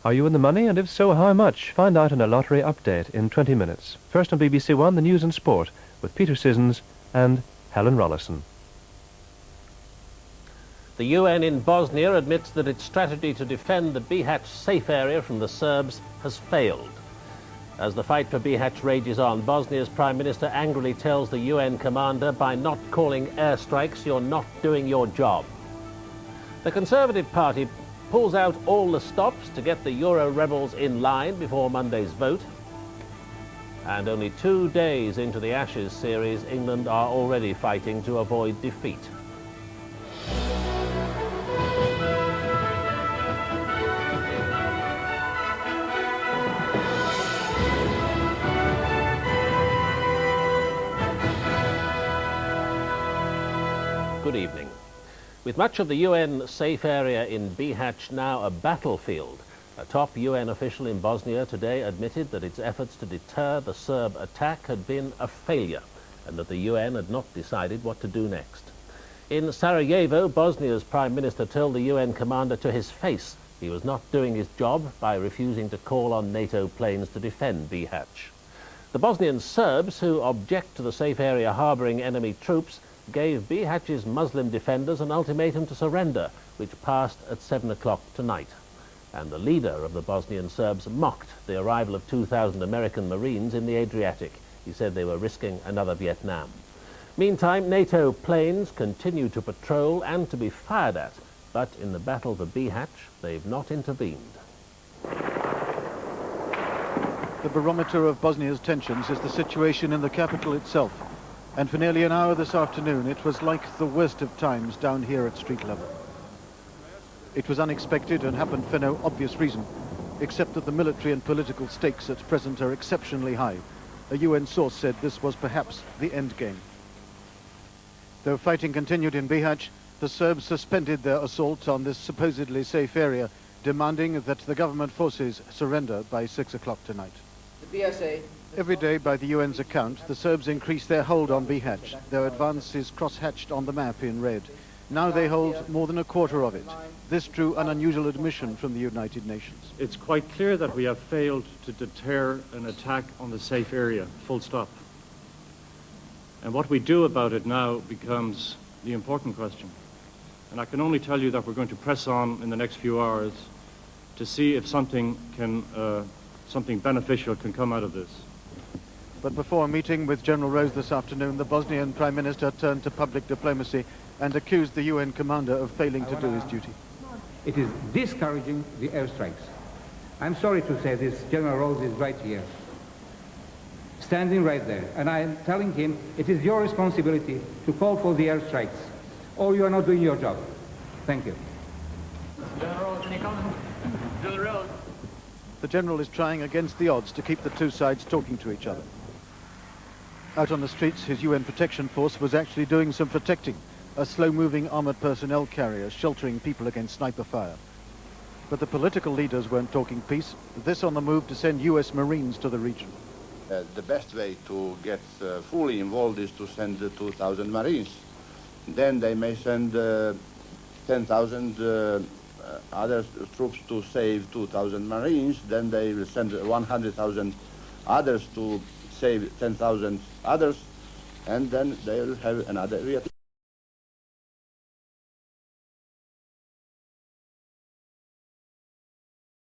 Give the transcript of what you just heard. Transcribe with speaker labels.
Speaker 1: Are you in the money, and if so, how much? Find out in a lottery update in 20 minutes. First on BBC One, the news and sport, with Peter Sissons and Helen Rollison.
Speaker 2: The UN in Bosnia admits that its strategy to defend the Bihać safe area from the Serbs has failed. As the fight for Bihać rages on, Bosnia's Prime Minister angrily tells the UN commander, by not calling airstrikes, you're not doing your job. The Conservative Party pulls out all the stops to get the Euro rebels in line before Monday's vote. And only 2 days into the Ashes series, England are already fighting to avoid defeat. Good evening. With much of the UN safe area in Bihać now a battlefield, a top UN official in Bosnia today admitted that its efforts to deter the Serb attack had been a failure and that the UN had not decided what to do next. In Sarajevo, Bosnia's Prime Minister told the UN commander to his face he was not doing his job by refusing to call on NATO planes to defend Bihać. The Bosnian Serbs, who object to the safe area harbouring enemy troops, gave Bihac's Muslim defenders an ultimatum to surrender, which passed at 7 o'clock tonight. And the leader of the Bosnian Serbs mocked the arrival of 2,000 American Marines in the Adriatic. He said they were risking another Vietnam. Meantime, NATO planes continue to patrol and to be fired at, but in the battle for Bihać, they've not intervened.
Speaker 3: The barometer of Bosnia's tensions is the situation in the capital itself. And for nearly an hour this afternoon, it was like the worst of times down here at street level. It was unexpected and happened for no obvious reason, except that the military and political stakes at present are exceptionally high. A UN source said this was perhaps the end game. Though fighting continued in Bihać, the Serbs suspended their assault on this supposedly safe area, demanding that the government forces surrender by 6 o'clock tonight.
Speaker 4: The BSA.
Speaker 3: Every day, by the UN's account, the Serbs increase their hold on Bihać. Their advance is cross-hatched on the map in red. Now they hold more than a quarter of it. This drew an unusual admission from the United Nations.
Speaker 5: It's quite clear that we have failed to deter an attack on the safe area, full stop. And what we do about it now becomes the important question. And I can only tell you that we're going to press on in the next few hours to see if something beneficial can come out of this.
Speaker 3: But before a meeting with General Rose this afternoon, the Bosnian Prime Minister turned to public diplomacy and accused the UN commander of failing to do his duty.
Speaker 6: It is discouraging the airstrikes. I'm sorry to say this, General Rose is right here, standing right there, and I'm telling him it is your responsibility to call for the airstrikes, or you are not doing your job. Thank you.
Speaker 4: General Rose, can you come? General Rose.
Speaker 3: The General is trying against the odds to keep the two sides talking to each other. Out on the streets, his UN protection force was actually doing some protecting, a slow-moving armoured personnel carrier sheltering people against sniper fire. But the political leaders weren't talking peace. This on the move to send US Marines to the region.
Speaker 7: The best way to get fully involved is to send 2,000 Marines. Then they may send 10,000 other troops to save 2,000 Marines. Then they will send 100,000 others to save 10,000 others. And then they will have another Vietnam.